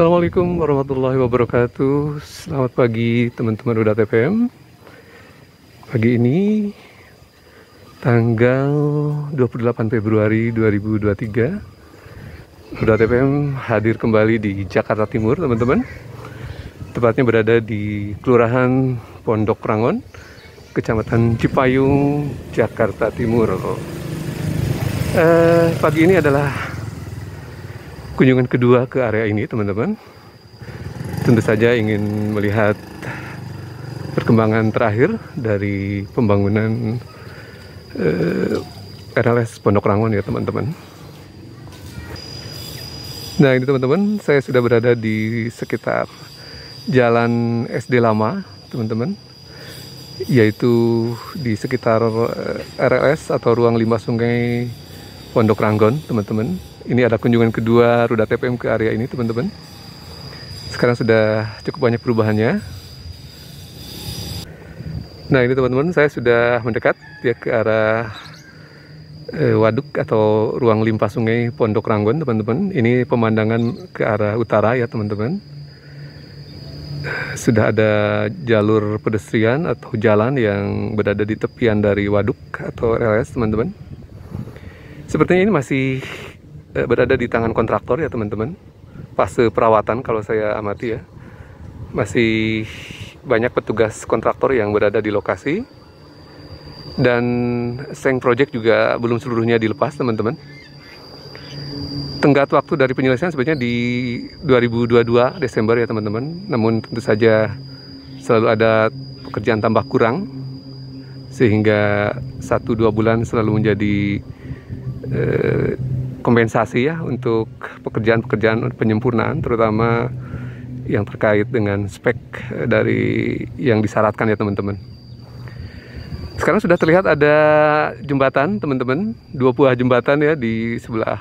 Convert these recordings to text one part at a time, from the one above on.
Assalamualaikum warahmatullahi wabarakatuh. Selamat pagi teman-teman Uda TPM. Pagi ini tanggal 28 Februari 2023, Uda TPM hadir kembali di Jakarta Timur teman-teman. Tepatnya berada di Kelurahan Pondok Rangon, Kecamatan Cipayung, Jakarta Timur. Pagi ini adalah kunjungan kedua ke area ini teman-teman. Tentu saja ingin melihat perkembangan terakhir dari pembangunan RLS Pondok Rangon ya teman-teman. Nah ini teman-teman, saya sudah berada di sekitar Jalan SD Lama teman-teman, yaitu di sekitar RLS atau Ruang Limbah Sungai Pondok Rangon teman-teman. Ini ada kunjungan kedua Ruda TPM ke area ini teman-teman. Sekarang sudah cukup banyak perubahannya. Nah ini teman-teman, saya sudah mendekat ya ke arah waduk atau ruang limpah sungai Pondok Rangon teman-teman. Ini pemandangan ke arah utara ya teman-teman. Sudah ada jalur pedestrian atau jalan yang berada di tepian dari waduk atau RLS teman-teman. Sepertinya ini masih berada di tangan kontraktor ya teman-teman. Fase perawatan kalau saya amati ya, masih banyak petugas kontraktor yang berada di lokasi, dan seng project juga belum seluruhnya dilepas teman-teman. Tenggat waktu dari penyelesaian sebenarnya di 2022 Desember ya teman-teman. Namun tentu saja selalu ada pekerjaan tambah kurang, sehingga 1-2 bulan selalu menjadi kompensasi ya untuk pekerjaan-pekerjaan penyempurnaan, terutama yang terkait dengan spek dari yang disyaratkan ya teman-teman. Sekarang sudah terlihat ada jembatan teman-teman, 2 buah jembatan ya di sebelah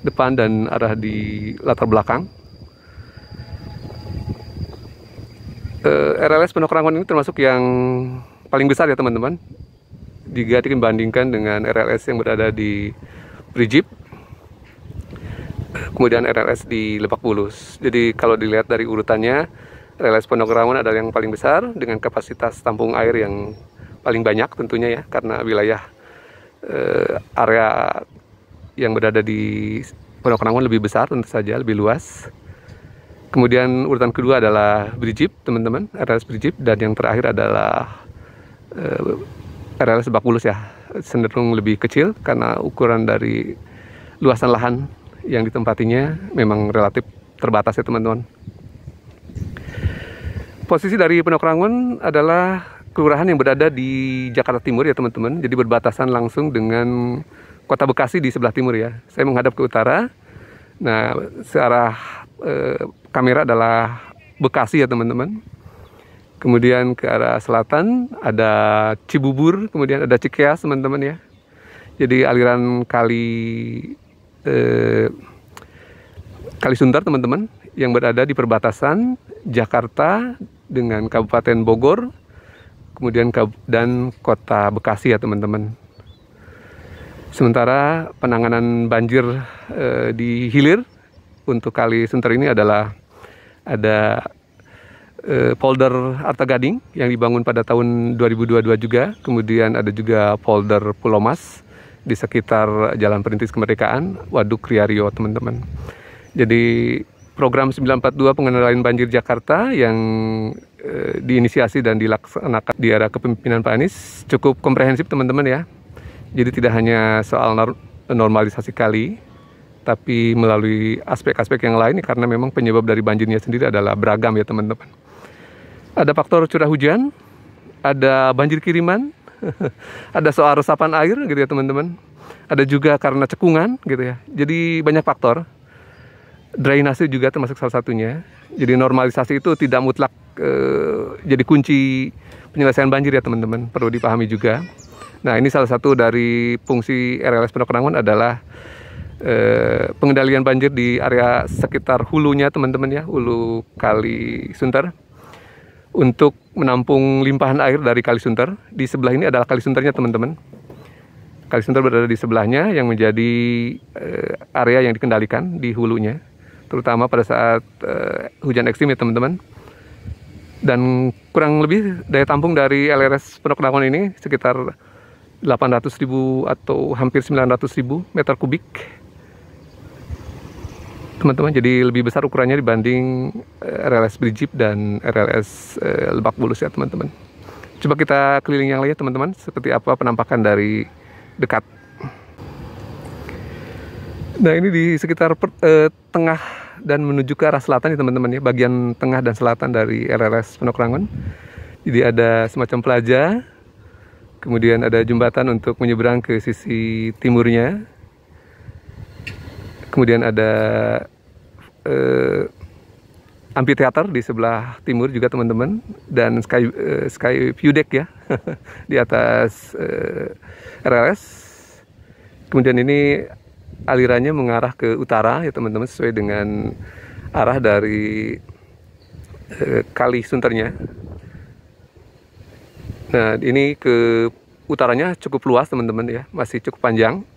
depan dan arah di latar belakang. RLS Pondok Rangon ini termasuk yang paling besar ya teman-teman, jika dibandingkan dengan RLS yang berada di Prijip, kemudian RLS di Lebak Bulus. Jadi kalau dilihat dari urutannya, RLS Pondok Rangon adalah yang paling besar dengan kapasitas tampung air yang paling banyak tentunya ya, karena wilayah area yang berada di Pondok Rangon lebih besar tentu saja, lebih luas. Kemudian urutan kedua adalah Prijip teman-teman, RLS Prijip, dan yang terakhir adalah RLS Lebak Bulus ya, cenderung lebih kecil karena ukuran dari luasan lahan yang ditempatinya memang relatif terbatas ya teman-teman. Posisi dari Pondok Rangon adalah kelurahan yang berada di Jakarta Timur ya teman-teman, jadi berbatasan langsung dengan Kota Bekasi di sebelah timur ya. Saya menghadap ke utara. Nah, searah kamera adalah Bekasi ya teman-teman. Kemudian ke arah selatan ada Cibubur, kemudian ada Cikeas teman-teman ya. Jadi aliran Kali Sunter teman-teman, yang berada di perbatasan Jakarta dengan Kabupaten Bogor, kemudian dan Kota Bekasi ya teman-teman. Sementara penanganan banjir di hilir untuk Kali Sunter ini adalah ada polder Arta Gading yang dibangun pada tahun 2022 juga. Kemudian ada juga polder Pulau Mas di sekitar Jalan Perintis Kemerdekaan, Waduk Riario teman-teman. Jadi program 942 pengendalian banjir Jakarta yang diinisiasi dan dilaksanakan di era kepemimpinan Pak Anies cukup komprehensif teman-teman ya. Jadi tidak hanya soal normalisasi kali, tapi melalui aspek-aspek yang lain, karena memang penyebab dari banjirnya sendiri adalah beragam ya teman-teman. Ada faktor curah hujan, ada banjir kiriman, ada soal resapan air gitu ya teman-teman. Ada juga karena cekungan gitu ya. Jadi banyak faktor. Drainase juga termasuk salah satunya. Jadi normalisasi itu tidak mutlak jadi kunci penyelesaian banjir ya teman-teman. Perlu dipahami juga. Nah ini salah satu dari fungsi RLS Pondok Rangon adalah pengendalian banjir di area sekitar hulunya teman-teman ya, hulu Kali Sunter, untuk menampung limpahan air dari Kali Sunter. Di sebelah ini adalah Kali Sunternya teman-teman. Kali Sunter berada di sebelahnya yang menjadi area yang dikendalikan di hulunya. terutama pada saat hujan ekstrim ya teman-teman. Dan kurang lebih daya tampung dari LRS Pondok Rangon ini sekitar 800.000 atau hampir 900.000 meter kubik teman-teman. Jadi lebih besar ukurannya dibanding RLS Brijip dan RLS Lebak Bulus ya teman-teman. Coba kita keliling yang lain ya teman-teman, seperti apa penampakan dari dekat. Nah, ini di sekitar tengah dan menuju ke arah selatan ya teman-teman ya, bagian tengah dan selatan dari RLS Pondok Rangon. Jadi ada semacam plaza, kemudian ada jembatan untuk menyeberang ke sisi timurnya, kemudian ada amphitheater di sebelah timur juga teman-teman, dan sky view deck ya di atas RLS. Kemudian ini alirannya mengarah ke utara ya teman-teman, sesuai dengan arah dari kali Sunternya. Nah, ini ke utaranya cukup luas teman-teman ya, masih cukup panjang.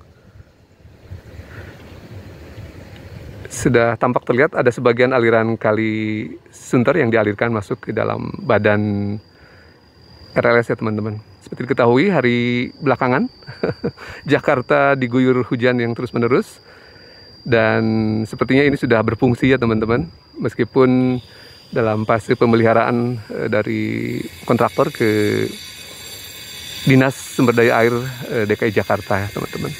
Sudah tampak terlihat ada sebagian aliran kali Sunter yang dialirkan masuk ke dalam badan RLS ya teman-teman. Seperti diketahui, hari belakangan Jakarta diguyur hujan yang terus-menerus, dan sepertinya ini sudah berfungsi ya teman-teman, meskipun dalam fase pemeliharaan dari kontraktor ke Dinas Sumber Daya Air DKI Jakarta ya teman-teman.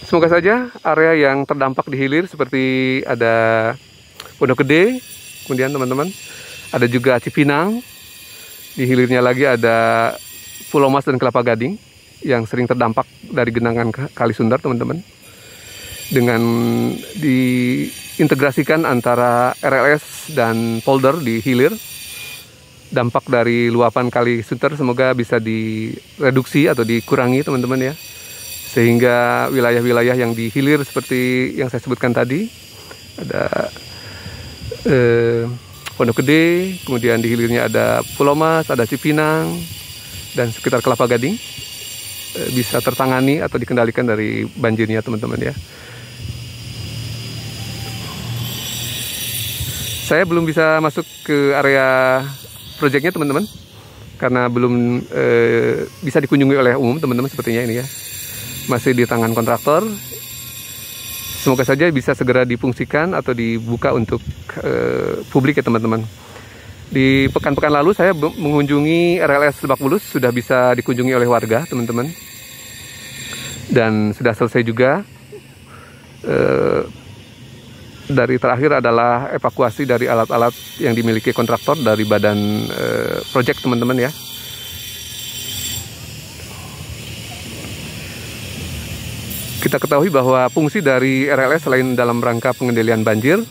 Semoga saja area yang terdampak di hilir seperti ada Pondok Gede, kemudian teman-teman ada juga Cipinang, di hilirnya lagi ada Pulau Mas dan Kelapa Gading yang sering terdampak dari genangan Kali Sunter teman-teman. Dengan diintegrasikan antara RLS dan polder di hilir, dampak dari luapan Kali Sunter semoga bisa direduksi atau dikurangi teman-teman ya, sehingga wilayah-wilayah yang di hilir seperti yang saya sebutkan tadi, ada Pondok Gede, kemudian di hilirnya ada Pulau Mas, ada Cipinang, dan sekitar Kelapa Gading, bisa tertangani atau dikendalikan dari banjirnya teman-teman ya. Saya belum bisa masuk ke area proyeknya teman-teman, karena belum bisa dikunjungi oleh umum teman-teman sepertinya ini ya. Masih di tangan kontraktor. Semoga saja bisa segera difungsikan atau dibuka untuk publik ya teman-teman. Di pekan-pekan lalu saya mengunjungi RLS Lebak Bulus, sudah bisa dikunjungi oleh warga teman-teman, dan sudah selesai juga. Dari terakhir adalah evakuasi dari alat-alat yang dimiliki kontraktor dari badan proyek teman-teman ya. Kita ketahui bahwa fungsi dari RLS selain dalam rangka pengendalian banjir,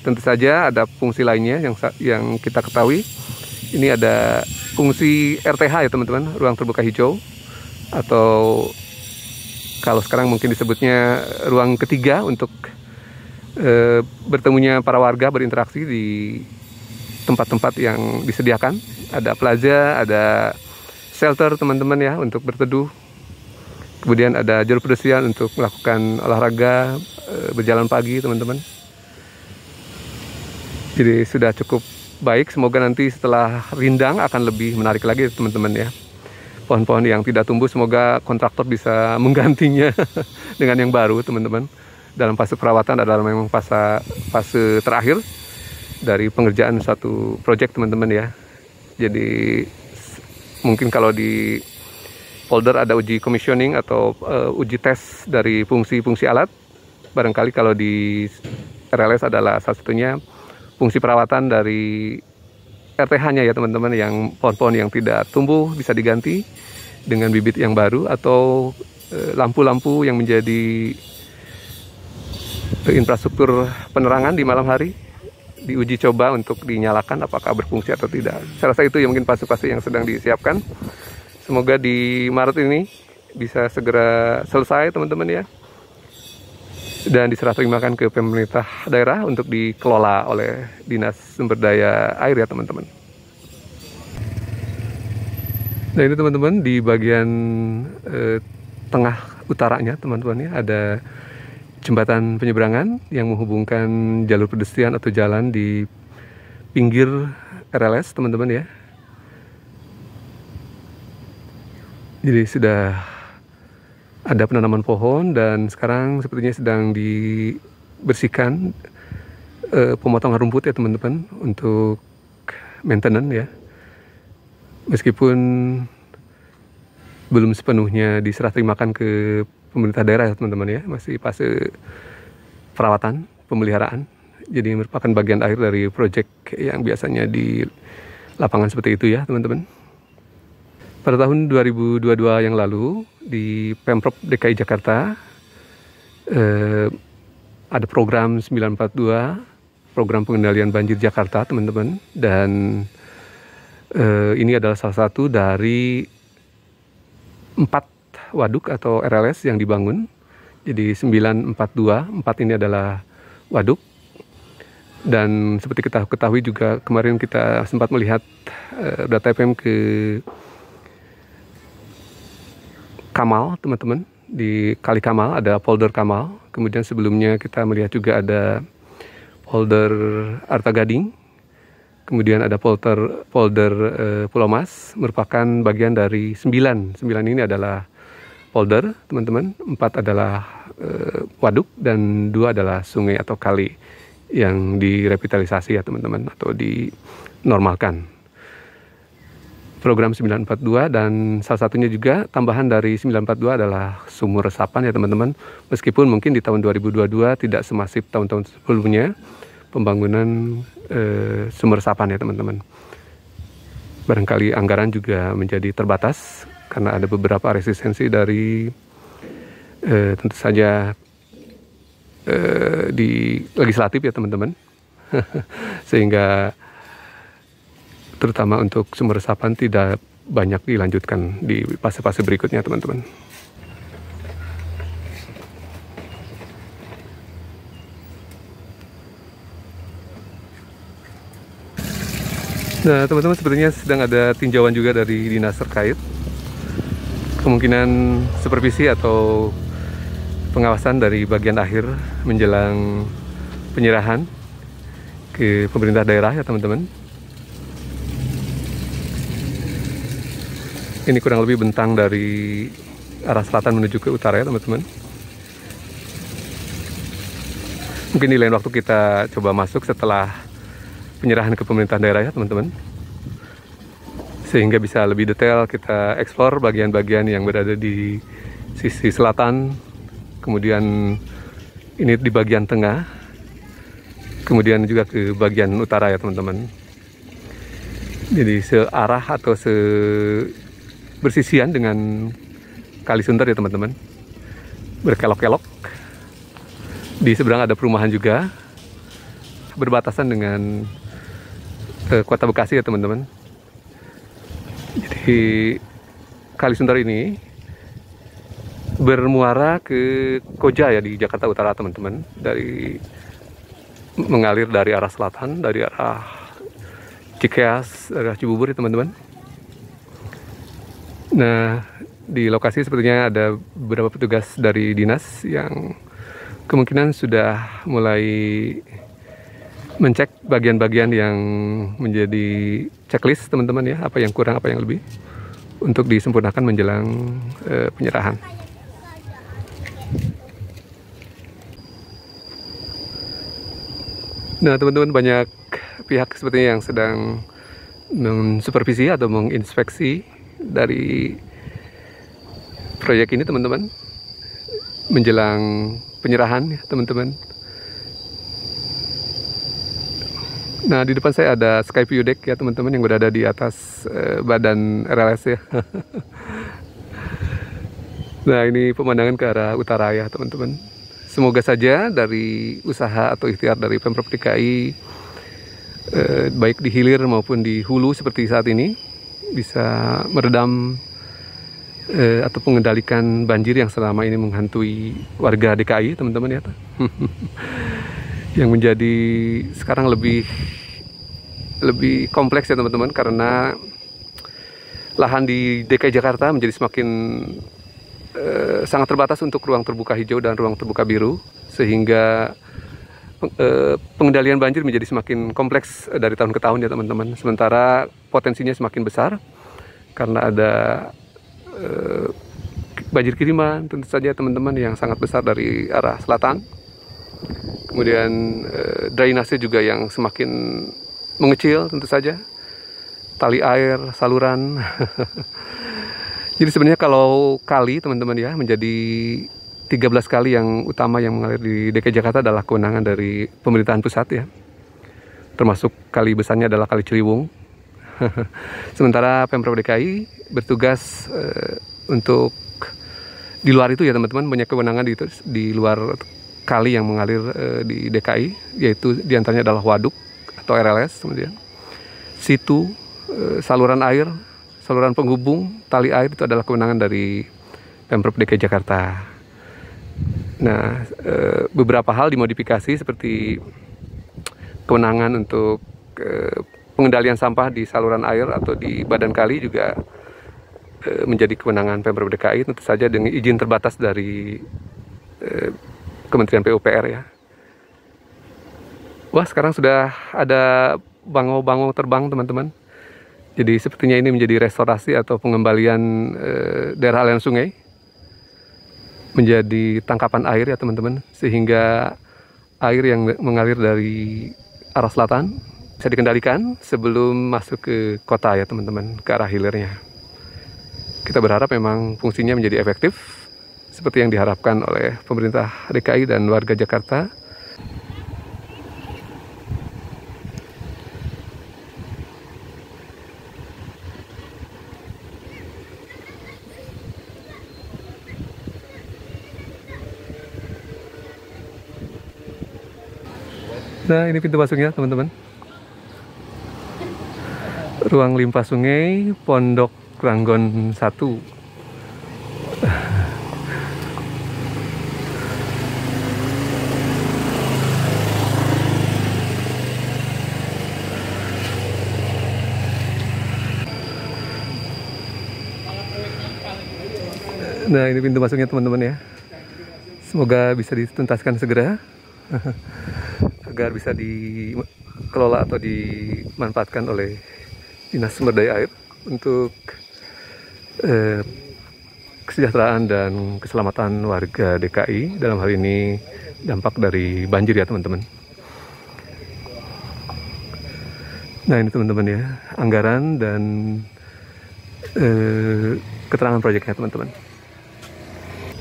tentu saja ada fungsi lainnya yang kita ketahui. Ini ada fungsi RTH ya teman-teman, ruang terbuka hijau, atau kalau sekarang mungkin disebutnya ruang ketiga untuk bertemunya para warga berinteraksi di tempat-tempat yang disediakan. Ada plaza, ada shelter teman-teman ya untuk berteduh. Kemudian ada jalur pedestrian untuk melakukan olahraga, berjalan pagi teman-teman. Jadi sudah cukup baik, semoga nanti setelah rindang akan lebih menarik lagi teman-teman ya. Pohon-pohon yang tidak tumbuh semoga kontraktor bisa menggantinya dengan yang baru teman-teman. Dalam fase perawatan adalah memang fase terakhir dari pengerjaan suatu proyek teman-teman ya. Jadi mungkin kalau di folder ada uji commissioning atau uji tes dari fungsi-fungsi alat. Barangkali kalau di RLS adalah salah satunya fungsi perawatan dari RTH-nya ya teman-teman, yang pohon-pohon yang tidak tumbuh bisa diganti dengan bibit yang baru, atau lampu-lampu yang menjadi infrastruktur penerangan di malam hari diuji coba untuk dinyalakan apakah berfungsi atau tidak. Saya rasa itu ya mungkin fase-fase yang sedang disiapkan. Semoga di Maret ini bisa segera selesai teman-teman ya, dan diserah terimakan ke pemerintah daerah untuk dikelola oleh Dinas Sumber Daya Air ya teman-teman. Nah ini teman-teman di bagian tengah utaranya teman-teman ya, ada jembatan penyeberangan yang menghubungkan jalur pedestrian atau jalan di pinggir RLS teman-teman ya. Jadi sudah ada penanaman pohon dan sekarang sepertinya sedang dibersihkan pemotongan rumput ya teman-teman untuk maintenance ya. Meskipun belum sepenuhnya diserah terimakan ke pemerintah daerah ya teman-teman ya, masih fase perawatan, pemeliharaan. Jadi merupakan bagian akhir dari proyek yang biasanya di lapangan seperti itu ya teman-teman. Pada tahun 2022 yang lalu di Pemprov DKI Jakarta ada program 942, program pengendalian banjir Jakarta teman-teman, dan ini adalah salah satu dari 4 waduk atau RLS yang dibangun. Jadi 942, 4 ini adalah waduk. Dan seperti kita ketahui juga kemarin kita sempat melihat data FM ke Kamal teman-teman. Di Kali Kamal ada polder Kamal. Kemudian sebelumnya kita melihat juga ada polder Arta Gading. Kemudian ada polder Pulau Mas, merupakan bagian dari 9. 9 ini adalah polder, teman-teman. 4 adalah waduk dan 2 adalah sungai atau kali yang direvitalisasi ya teman-teman, atau dinormalkan. Program 942 dan salah satunya juga tambahan dari 942 adalah sumur resapan ya teman-teman. Meskipun mungkin di tahun 2022 tidak semasif tahun-tahun sebelumnya pembangunan sumber resapan ya teman-teman. Barangkali anggaran juga menjadi terbatas karena ada beberapa resistensi dari tentu saja di legislatif ya teman-teman. Sehingga terutama untuk sumber resapan tidak banyak dilanjutkan di fase-fase berikutnya teman-teman. Nah teman-teman, sepertinya sedang ada tinjauan juga dari dinas terkait. Kemungkinan supervisi atau pengawasan dari bagian akhir menjelang penyerahan ke pemerintah daerah ya teman-teman. Ini kurang lebih bentang dari arah selatan menuju ke utara ya teman-teman. Mungkin di lain waktu kita coba masuk setelah penyerahan ke pemerintah daerah ya teman-teman, sehingga bisa lebih detail kita eksplor bagian-bagian yang berada di sisi selatan, kemudian ini di bagian tengah, kemudian juga ke bagian utara ya teman-teman. Jadi searah atau bersisian dengan Kali Sunter ya teman-teman, berkelok-kelok. Di seberang ada perumahan juga berbatasan dengan Kota Bekasi ya teman-teman. Jadi Kali Sunter ini bermuara ke Koja ya di Jakarta Utara teman-teman, mengalir dari arah selatan, dari arah Cikeas, arah Cibubur ya teman-teman. Nah di lokasi sepertinya ada beberapa petugas dari dinas yang kemungkinan sudah mulai mencek bagian-bagian yang menjadi checklist teman-teman ya, apa yang kurang, apa yang lebih, untuk disempurnakan menjelang penyerahan. Nah teman-teman, banyak pihak sepertinya yang sedang mensupervisi atau menginspeksi dari proyek ini teman-teman, menjelang penyerahan ya teman-teman. Nah di depan saya ada sky view deck ya teman-teman, yang berada di atas badan RLS ya. Nah ini pemandangan ke arah utara ya teman-teman. Semoga saja dari usaha atau ikhtiar dari Pemprov DKI, baik di hilir maupun di hulu seperti saat ini, bisa meredam atau mengendalikan banjir yang selama ini menghantui warga DKI teman-teman ya. Yang menjadi sekarang lebih kompleks ya teman-teman, karena lahan di DKI Jakarta menjadi semakin sangat terbatas untuk ruang terbuka hijau dan ruang terbuka biru, sehingga pengendalian banjir menjadi semakin kompleks dari tahun ke tahun ya teman-teman. Sementara potensinya semakin besar karena ada banjir kiriman tentu saja teman-teman yang sangat besar dari arah selatan. Kemudian drainase juga yang semakin mengecil tentu saja. Tali air, saluran. Jadi sebenarnya kalau kali teman-teman ya menjadi 13 kali yang utama yang mengalir di DKI Jakarta adalah kewenangan dari pemerintahan pusat ya. Termasuk kali besarnya adalah Kali Ciliwung. Sementara Pemprov DKI bertugas untuk di luar itu ya teman-teman, banyak kewenangan di luar kali yang mengalir di DKI, yaitu diantaranya adalah waduk atau RLS, kemudian situ, saluran air, saluran penghubung, tali air itu adalah kewenangan dari Pemprov DKI Jakarta. Nah, beberapa hal dimodifikasi seperti kewenangan untuk pengendalian sampah di saluran air atau di badan kali juga menjadi kewenangan Pemprov DKI, tentu saja dengan izin terbatas dari Kementerian PUPR ya. Wah, sekarang sudah ada bangau-bangau terbang teman-teman. Jadi sepertinya ini menjadi restorasi atau pengembalian daerah aliran sungai menjadi tangkapan air ya teman-teman, sehingga air yang mengalir dari arah selatan bisa dikendalikan sebelum masuk ke kota ya teman-teman, ke arah hilirnya. Kita berharap memang fungsinya menjadi efektif seperti yang diharapkan oleh pemerintah DKI dan warga Jakarta. Nah, ini pintu masuknya teman-teman. Ruang limpah sungai Pondok Ranggon 1. Nah, ini pintu masuknya teman-teman ya. Semoga bisa dituntaskan segera agar bisa dikelola atau dimanfaatkan oleh Dinas Sumber Daya Air untuk kesejahteraan dan keselamatan warga DKI, dalam hal ini dampak dari banjir ya teman-teman. Nah, ini teman-teman ya, anggaran dan keterangan proyeknya teman-teman.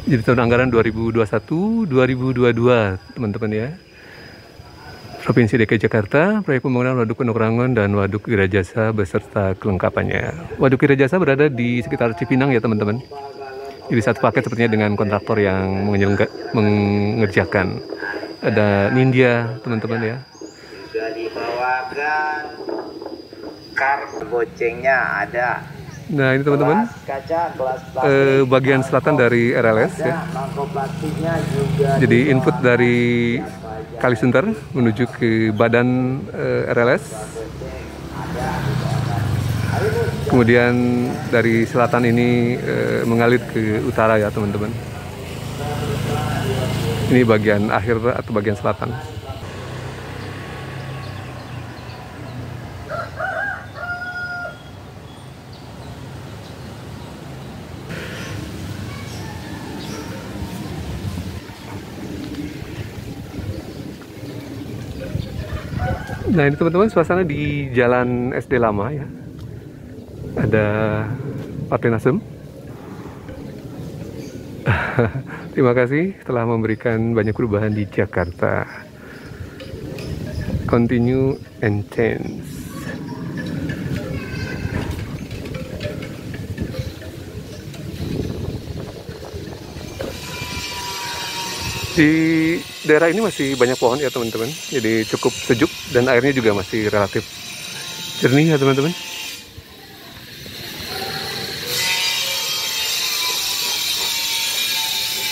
Jadi tahun anggaran 2021-2022 teman-teman ya. Provinsi DKI Jakarta, proyek pembangunan Waduk Pondok Rangon dan Waduk Wirajasa beserta kelengkapannya. Waduk Wirajasa berada di sekitar Cipinang ya teman-teman. Jadi satu paket sepertinya dengan kontraktor yang mengerjakan. Ada Nindya teman-teman ya. Sudah dibawakan, kar gocengnya ada. Nah, ini teman-teman, bagian selatan dari RLS ya. Jadi input dari Kali Sunter menuju ke badan RLS. Kemudian dari selatan ini mengalir ke utara ya teman-teman. Ini bagian akhir atau bagian selatan. Nah, ini teman-teman suasana di Jalan SD Lama ya. Ada Partai Nasdem. Terima kasih telah memberikan banyak perubahan di Jakarta. Continue and change. Di daerah ini masih banyak pohon ya teman-teman, jadi cukup sejuk dan airnya juga masih relatif jernih ya teman-teman.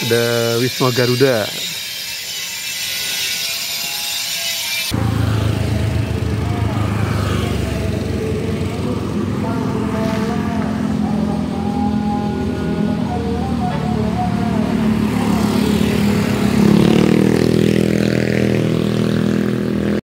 Ada Wisma Garuda.